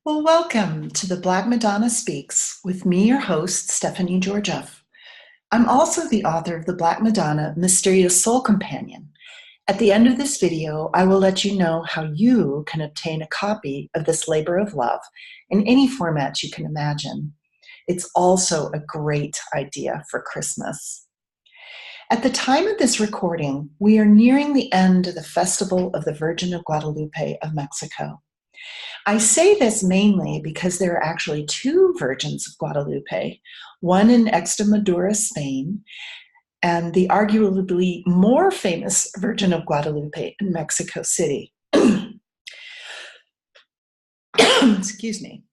Well, welcome to the Black Madonna Speaks with me, your host, Stephanie Georgieff. I'm also the author of the Black Madonna Mysterious Soul Companion. At the end of this video, I will let you know how you can obtain a copy of this labor of love in any format you can imagine. It's also a great idea for Christmas. At the time of this recording, we are nearing the end of the Festival of the Virgin of Guadalupe of Mexico. I say this mainly because there are actually two Virgins of Guadalupe, one in Extremadura, Spain, and the arguably more famous Virgin of Guadalupe in Mexico City. Excuse me.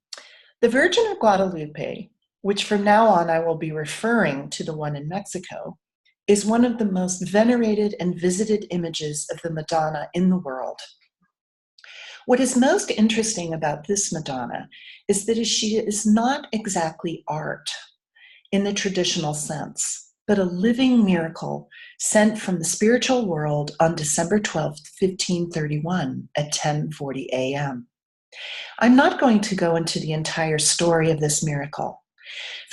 The Virgin of Guadalupe, which from now on I will be referring to the one in Mexico, is one of the most venerated and visited images of the Madonna in the world. What is most interesting about this Madonna is that she is not exactly art in the traditional sense, but a living miracle sent from the spiritual world on December 12th, 1531 at 10:40 a.m. I'm not going to go into the entire story of this miracle.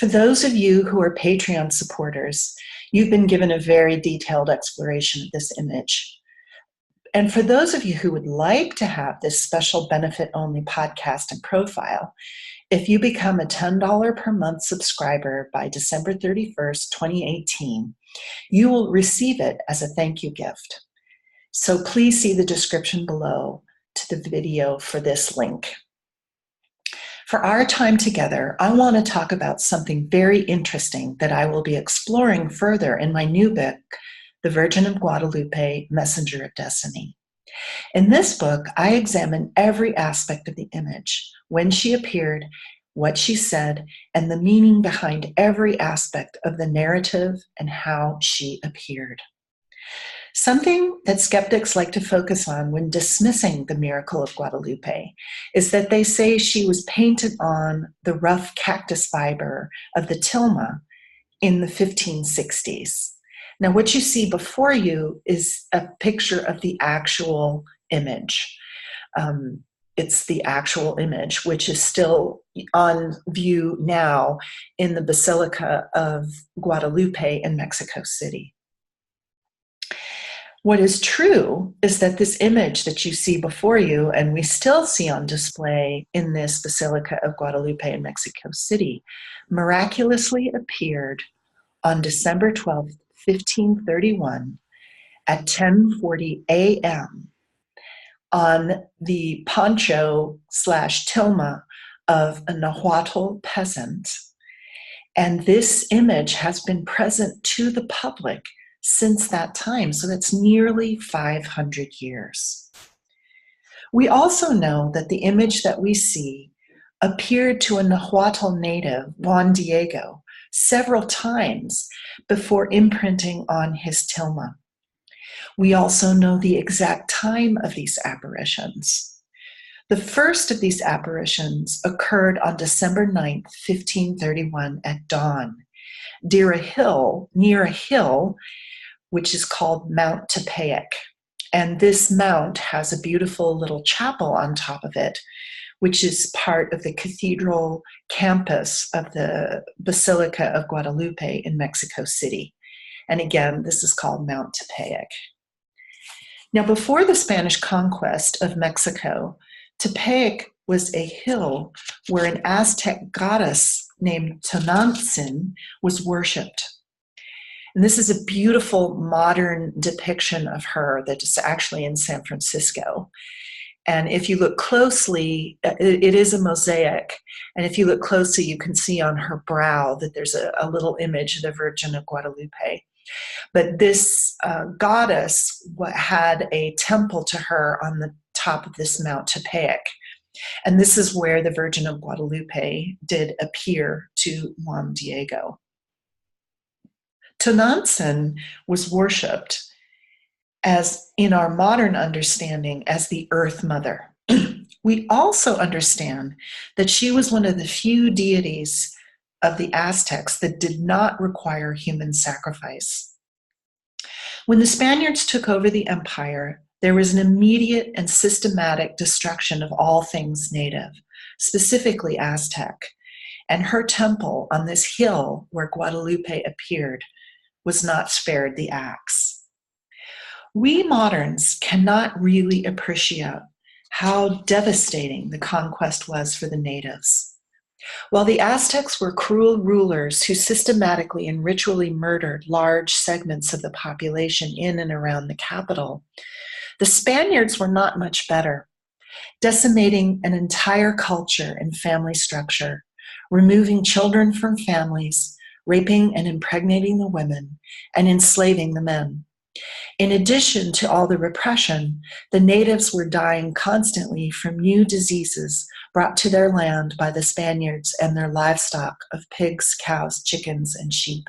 For those of you who are Patreon supporters, you've been given a very detailed exploration of this image. And for those of you who would like to have this special benefit-only podcast and profile, if you become a $10 per month subscriber by December 31st, 2018, you will receive it as a thank you gift. So please see the description below to the video for this link. For our time together, I want to talk about something very interesting that I will be exploring further in my new book, The Virgin of Guadalupe, Messenger of Destiny. In this book, I examine every aspect of the image, when she appeared, what she said, and the meaning behind every aspect of the narrative and how she appeared. Something that skeptics like to focus on when dismissing the miracle of Guadalupe is that they say she was painted on the rough cactus fiber of the tilma in the 1560s. Now, what you see before you is a picture of the actual image. It's the actual image, which is still on view now in the Basilica of Guadalupe in Mexico City. What is true is that this image that you see before you, and we still see on display in this Basilica of Guadalupe in Mexico City, miraculously appeared on December 12th, 1531 at 10:40 a.m. on the poncho/tilma of a Nahuatl peasant. And this image has been present to the public since that time, so that's nearly 500 years. We also know that the image that we see appeared to a Nahuatl native, Juan Diego, several times before imprinting on his tilma. We also know the exact time of these apparitions. The first of these apparitions occurred on December 9th, 1531 at dawn, near a hill, which is called Mount Tepeyac. And this mount has a beautiful little chapel on top of it, which is part of the cathedral campus of the Basilica of Guadalupe in Mexico City. And again, this is called Mount Tepeyac. Now, before the Spanish conquest of Mexico, Tepeyac was a hill where an Aztec goddess named Tonantzin was worshipped. And this is a beautiful modern depiction of her that is actually in San Francisco. And if you look closely, it is a mosaic. And if you look closely, you can see on her brow that there's a little image of the Virgin of Guadalupe. But this goddess had a temple to her on the top of this Mount Tepeyac. And this is where the Virgin of Guadalupe did appear to Juan Diego. Tonantzin was worshipped as, in our modern understanding, as the Earth Mother. We also understand that she was one of the few deities of the Aztecs that did not require human sacrifice. When the Spaniards took over the empire, there was an immediate and systematic destruction of all things native, specifically Aztec, and her temple on this hill where Guadalupe appeared was not spared the axe. We moderns cannot really appreciate how devastating the conquest was for the natives. While the Aztecs were cruel rulers who systematically and ritually murdered large segments of the population in and around the capital, the Spaniards were not much better, decimating an entire culture and family structure, removing children from families, raping and impregnating the women, and enslaving the men. In addition to all the repression, the natives were dying constantly from new diseases brought to their land by the Spaniards and their livestock of pigs, cows, chickens, and sheep.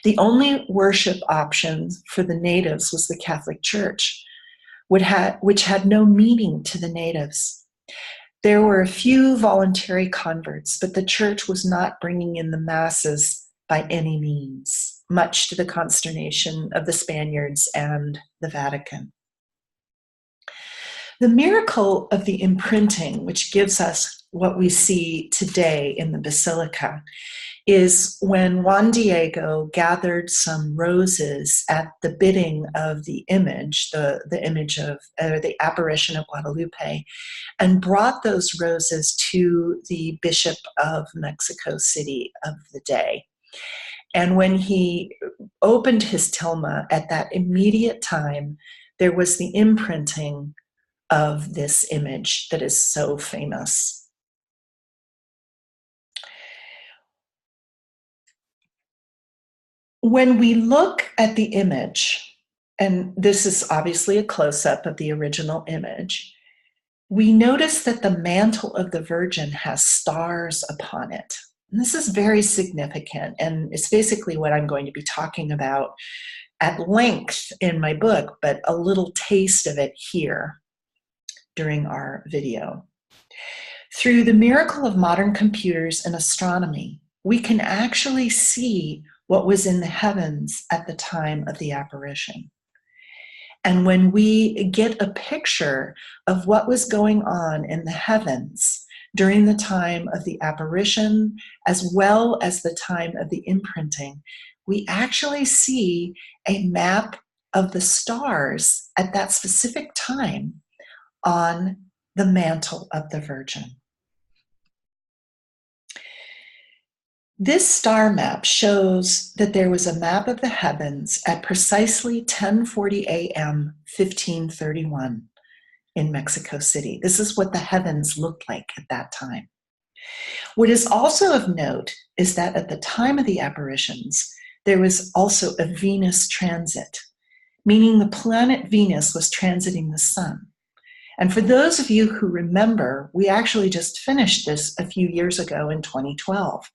The only worship option for the natives was the Catholic Church, which had no meaning to the natives. There were a few voluntary converts, but the church was not bringing in the masses by any means, much to the consternation of the Spaniards and the Vatican. The miracle of the imprinting, which gives us what we see today in the Basilica, is when Juan Diego gathered some roses at the bidding of the image, the image of the apparition of Guadalupe, and brought those roses to the Bishop of Mexico City of the day. And when he opened his tilma at that immediate time, there was the imprinting of this image that is so famous. When we look at the image, and this is obviously a close-up of the original image, we notice that the mantle of the Virgin has stars upon it. And this is very significant, and it's basically what I'm going to be talking about at length in my book, but a little taste of it here during our video. Through the miracle of modern computers and astronomy, we can actually see what was in the heavens at the time of the apparition. And when we get a picture of what was going on in the heavens during the time of the apparition, as well as the time of the imprinting, we actually see a map of the stars at that specific time on the mantle of the Virgin. This star map shows that there was a map of the heavens at precisely 10:40 a.m., 1531 in Mexico City. This is what the heavens looked like at that time. What is also of note is that at the time of the apparitions, there was also a Venus transit, meaning the planet Venus was transiting the sun. And for those of you who remember, we actually just finished this a few years ago in 2012.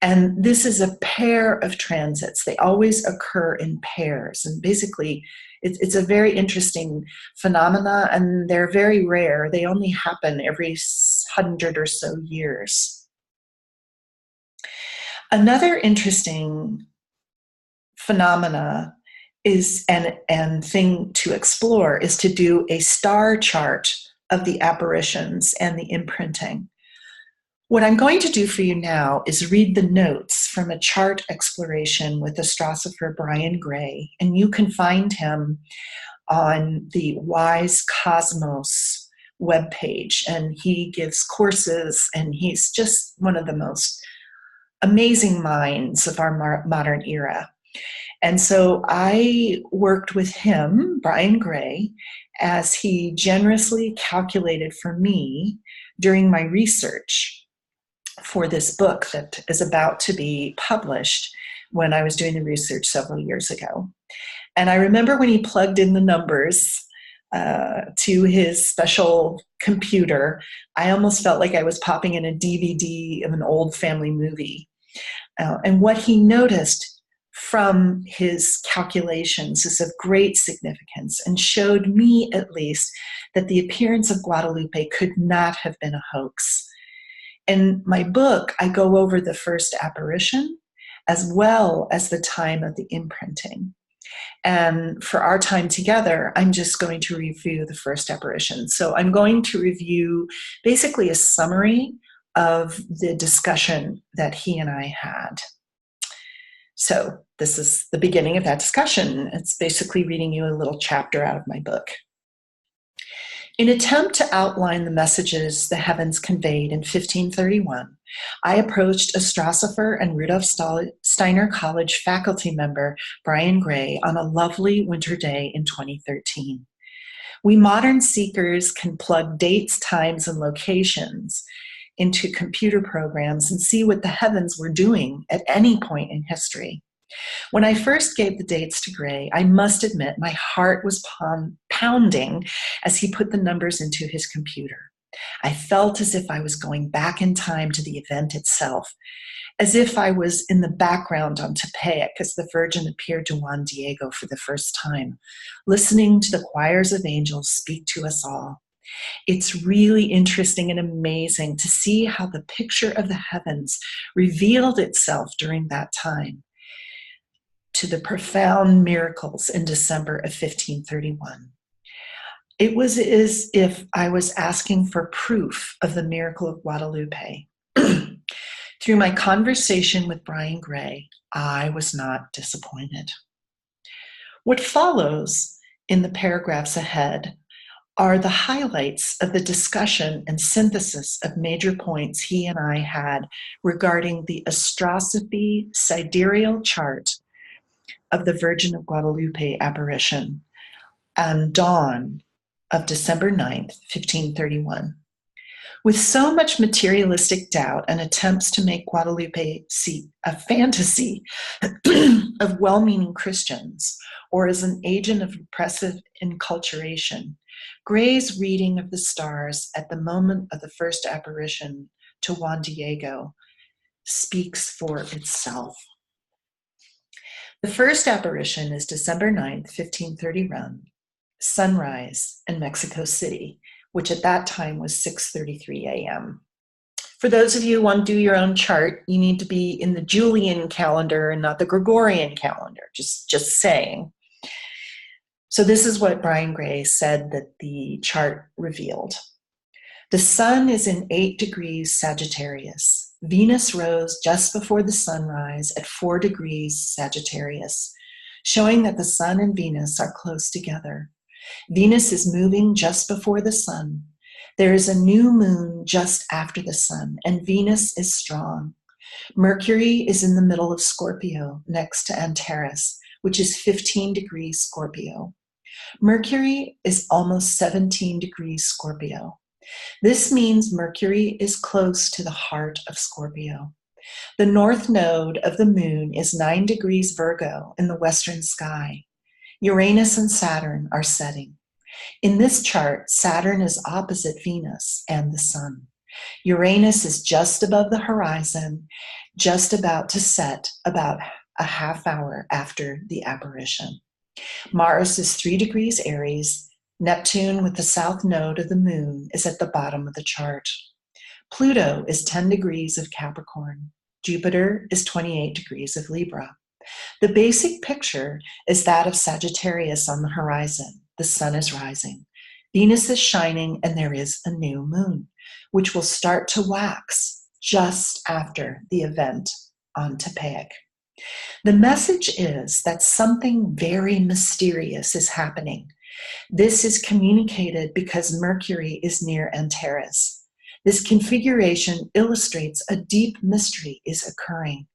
And this is a pair of transits. They always occur in pairs. And basically, it's a very interesting phenomena, and they're very rare. They only happen every 100 or so years. Another interesting phenomena is, and thing to explore, is to do a star chart of the apparitions and the imprinting. What I'm going to do for you now is read the notes from a chart exploration with astrosopher Brian Gray, and you can find him on the Wise Cosmos webpage, and he gives courses, and he's just one of the most amazing minds of our modern era. And so I worked with him, Brian Gray, as he generously calculated for me during my research for this book that is about to be published when I was doing the research several years ago. And I remember when he plugged in the numbers to his special computer, I almost felt like I was popping in a DVD of an old family movie. And what he noticed from his calculations is of great significance and showed me, at least, that the appearance of Guadalupe could not have been a hoax. In my book, I go over the first apparition as well as the time of the imprinting. And for our time together, I'm just going to review the first apparition. So I'm going to review basically a summary of the discussion that he and I had. So this is the beginning of that discussion. It's basically reading you a little chapter out of my book. In attempt to outline the messages the heavens conveyed in 1531, I approached a Strassefer and Rudolf Steiner College faculty member, Brian Gray, on a lovely winter day in 2013. We modern seekers can plug dates, times, and locations into computer programs and see what the heavens were doing at any point in history. When I first gave the dates to Gray, I must admit my heart was pounding as he put the numbers into his computer. I felt as if I was going back in time to the event itself, as if I was in the background on Tepeyac as the Virgin appeared to Juan Diego for the first time, listening to the choirs of angels speak to us all. It's really interesting and amazing to see how the picture of the heavens revealed itself during that time, to the profound miracles in December of 1531. It was as if I was asking for proof of the miracle of Guadalupe. Through my conversation with Brian Gray, I was not disappointed. What follows in the paragraphs ahead are the highlights of the discussion and synthesis of major points he and I had regarding the astrosophy sidereal chart of the Virgin of Guadalupe apparition on dawn of December 9th, 1531. With so much materialistic doubt and attempts to make Guadalupe see a fantasy of well-meaning Christians or as an agent of repressive enculturation, Gray's reading of the stars at the moment of the first apparition to Juan Diego speaks for itself. The first apparition is December 9th, 1531, sunrise in Mexico City, which at that time was 6:33 a.m. For those of you who want to do your own chart, you need to be in the Julian calendar and not the Gregorian calendar, just saying. So this is what Brian Gray said that the chart revealed. The sun is in 8 degrees Sagittarius. Venus rose just before the sunrise at 4 degrees Sagittarius, showing that the sun and Venus are close together. Venus is moving just before the sun. There is a new moon just after the sun, and Venus is strong. Mercury is in the middle of Scorpio, next to Antares, which is 15 degrees Scorpio. Mercury is almost 17 degrees Scorpio. This means Mercury is close to the heart of Scorpio. The north node of the moon is 9 degrees Virgo in the western sky. Uranus and Saturn are setting. In this chart, Saturn is opposite Venus and the sun. Uranus is just above the horizon, just about to set about a half hour after the apparition. Mars is 3 degrees Aries. Neptune, with the south node of the moon, is at the bottom of the chart. Pluto is 10 degrees of Capricorn. Jupiter is 28 degrees of Libra. The basic picture is that of Sagittarius on the horizon. The sun is rising. Venus is shining, and there is a new moon, which will start to wax just after the event on Tepeyac. The message is that something very mysterious is happening. This is communicated because Mercury is near Antares. This configuration illustrates a deep mystery is occurring.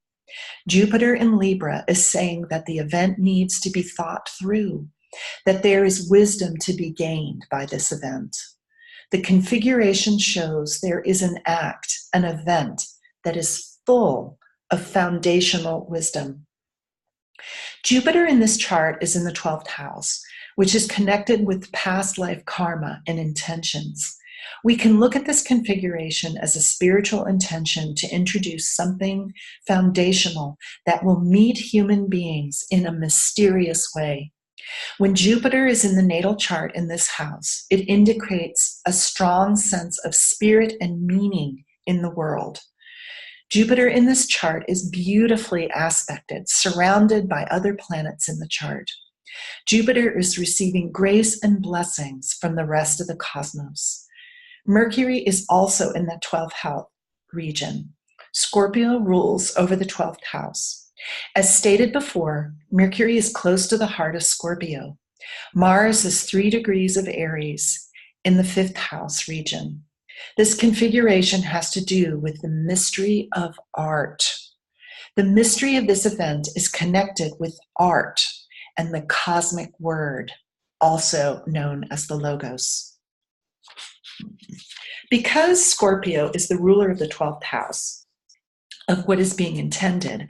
Jupiter in Libra is saying that the event needs to be thought through, that there is wisdom to be gained by this event. The configuration shows there is an act, an event that is full of foundational wisdom. Jupiter in this chart is in the 12th house, which is connected with past life karma and intentions. We can look at this configuration as a spiritual intention to introduce something foundational that will meet human beings in a mysterious way. When Jupiter is in the natal chart in this house, it indicates a strong sense of spirit and meaning in the world. Jupiter in this chart is beautifully aspected, surrounded by other planets in the chart. Jupiter is receiving grace and blessings from the rest of the cosmos. Mercury is also in the 12th house region. Scorpio rules over the 12th house. As stated before, Mercury is close to the heart of Scorpio. Mars is 3 degrees of Aries in the 5th house region. This configuration has to do with the mystery of art. The mystery of this event is connected with art and the cosmic word, also known as the Logos. Because Scorpio is the ruler of the 12th house of what is being intended,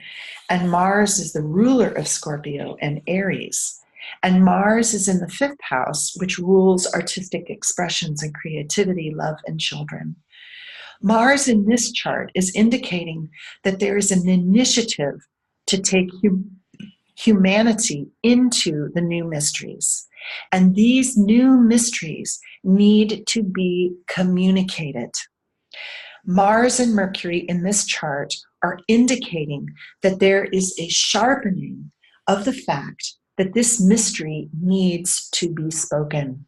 and Mars is the ruler of Scorpio and Aries, and Mars is in the 5th house, which rules artistic expressions and creativity, love, and children. Mars in this chart is indicating that there is an initiative to take humanity into the new mysteries. And these new mysteries need to be communicated. Mars and Mercury in this chart are indicating that there is a sharpening of the fact that this mystery needs to be spoken.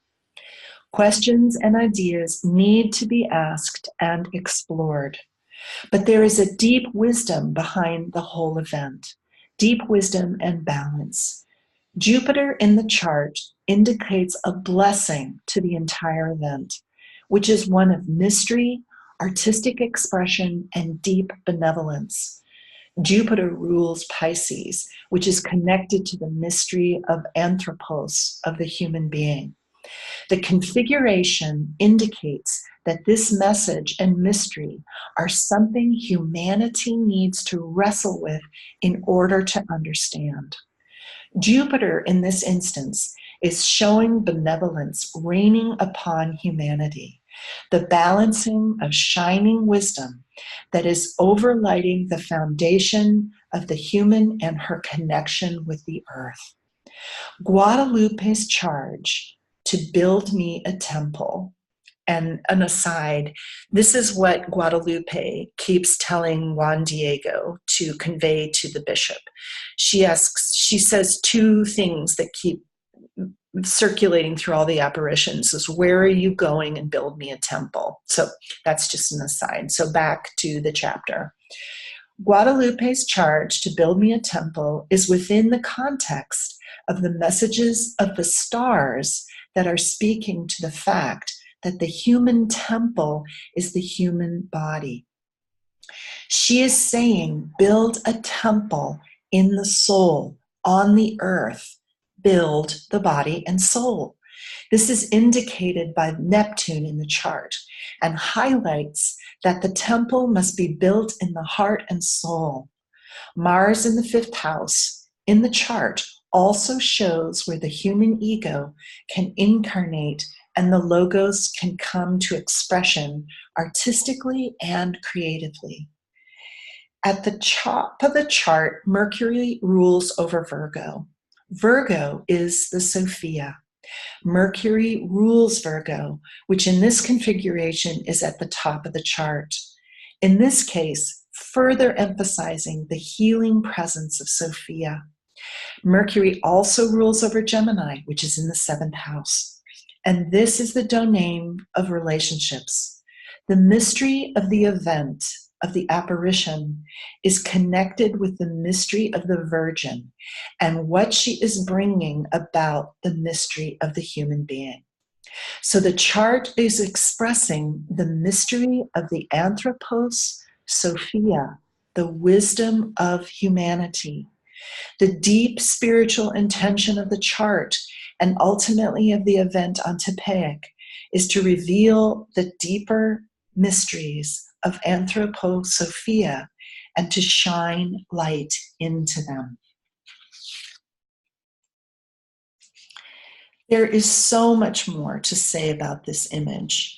Questions and ideas need to be asked and explored. But there is a deep wisdom behind the whole event, deep wisdom and balance. Jupiter in the chart indicates a blessing to the entire event, which is one of mystery, artistic expression, and deep benevolence. Jupiter rules Pisces, which is connected to the mystery of anthropos, of the human being. The configuration indicates that this message and mystery are something humanity needs to wrestle with in order to understand. Jupiter, in this instance, is showing benevolence reigning upon humanity, the balancing of shining wisdom that is overlighting the foundation of the human and her connection with the earth. Guadalupe's charge to build me a temple. And an aside, this is what Guadalupe keeps telling Juan Diego to convey to the bishop. She says 2 things that keep circulating through all the apparitions is, where are you going, and build me a temple. So that's just an aside. So back to the chapter. Guadalupe's charge to build me a temple is within the context of the messages of the stars that are speaking to the fact that the human temple is the human body. She is saying, build a temple in the soul, on the earth, build the body and soul. This is indicated by Neptune in the chart and highlights that the temple must be built in the heart and soul. Mars in the 5th house in the chart also shows where the human ego can incarnate and the Logos can come to expression artistically and creatively. At the top of the chart, Mercury rules over Virgo. Virgo is the Sophia. Mercury rules Virgo, which in this configuration is at the top of the chart. In this case, further emphasizing the healing presence of Sophia. Mercury also rules over Gemini, which is in the 7th house. And this is the domain of relationships. The mystery of the event, of the apparition, is connected with the mystery of the Virgin and what she is bringing about the mystery of the human being. So the chart is expressing the mystery of the anthropos Sophia, the wisdom of humanity. The deep spiritual intention of the chart and ultimately of the event on Tepeyac is to reveal the deeper mysteries of Anthroposophia and to shine light into them. There is so much more to say about this image,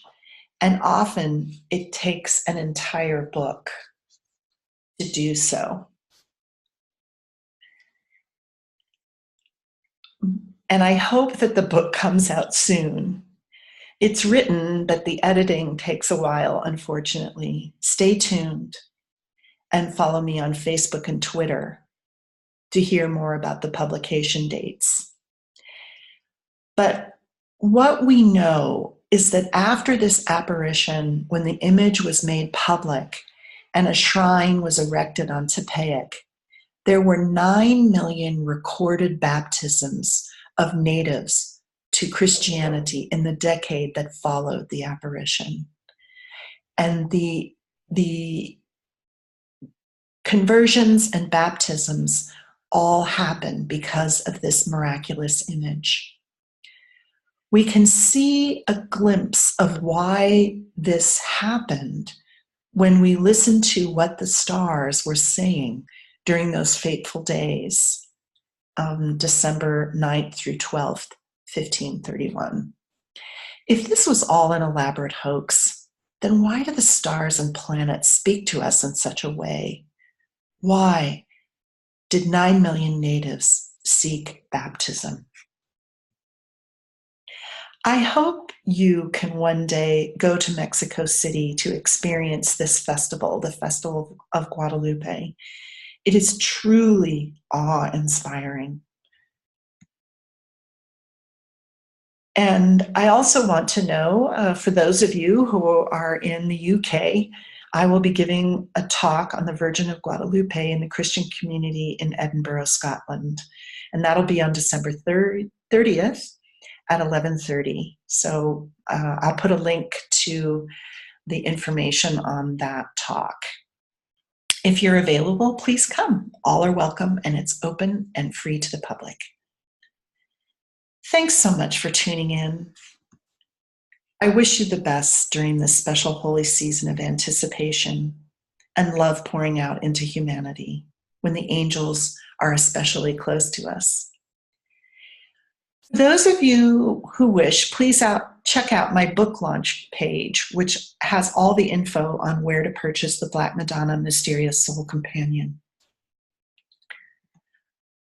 and often it takes an entire book to do so. And I hope that the book comes out soon. It's written, but the editing takes a while, unfortunately. Stay tuned and follow me on Facebook and Twitter to hear more about the publication dates. But what we know is that after this apparition, when the image was made public and a shrine was erected on Tepeyac, there were 9 million recorded baptisms of natives to Christianity in the decade that followed the apparition. And the conversions and baptisms all happen because of this miraculous image. We can see a glimpse of why this happened when we listen to what the stars were saying during those fateful days, December 9th through 12th, 1531. If this was all an elaborate hoax, then why do the stars and planets speak to us in such a way? Why did 9 million natives seek baptism? I hope you can one day go to Mexico City to experience this festival, the Festival of Guadalupe. It is truly awe-inspiring. And I also want to know, for those of you who are in the UK, I will be giving a talk on the Virgin of Guadalupe in the Christian community in Edinburgh, Scotland. And that'll be on December 30th at 11:30. So I'll put a link to the information on that talk. If you're available, please come. All are welcome, and it's open and free to the public. Thanks so much for tuning in. I wish you the best during this special holy season of anticipation and love pouring out into humanity when the angels are especially close to us. For those of you who wish, please check out my Booklaunch page, which has all the info on where to purchase the Black Madonna Mysterious Soul Companion.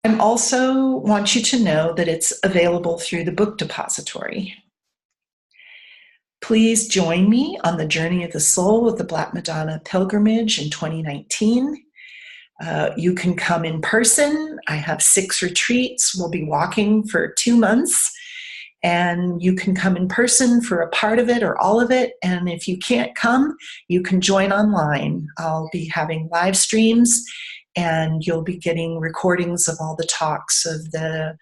I also want you to know that it's available through the Book Depository. Please join me on the journey of the soul with the Black Madonna Pilgrimage in 2019. You can come in person. I have 6 retreats. We'll be walking for 2 months, and you can come in person for a part of it or all of it. And if you can't come, you can join online. I'll be having live streams, and you'll be getting recordings of all the talks of the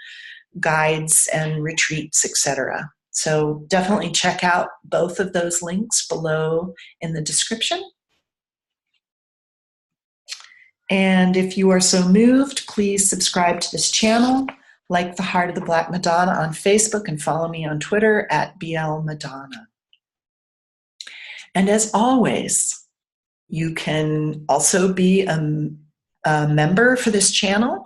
guides and retreats, etc. So definitely check out both of those links below in the description. And if you are so moved, please subscribe to this channel, like the Heart of the Black Madonna on Facebook, and follow me on Twitter at BLMadonna. And as always, you can also be a member for this channel.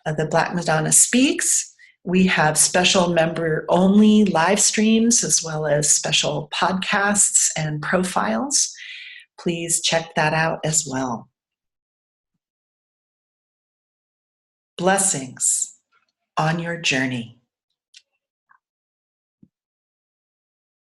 The Black Madonna Speaks. We have special member-only live streams as well as special podcasts and profiles. Please check that out as well. Blessings on your journey.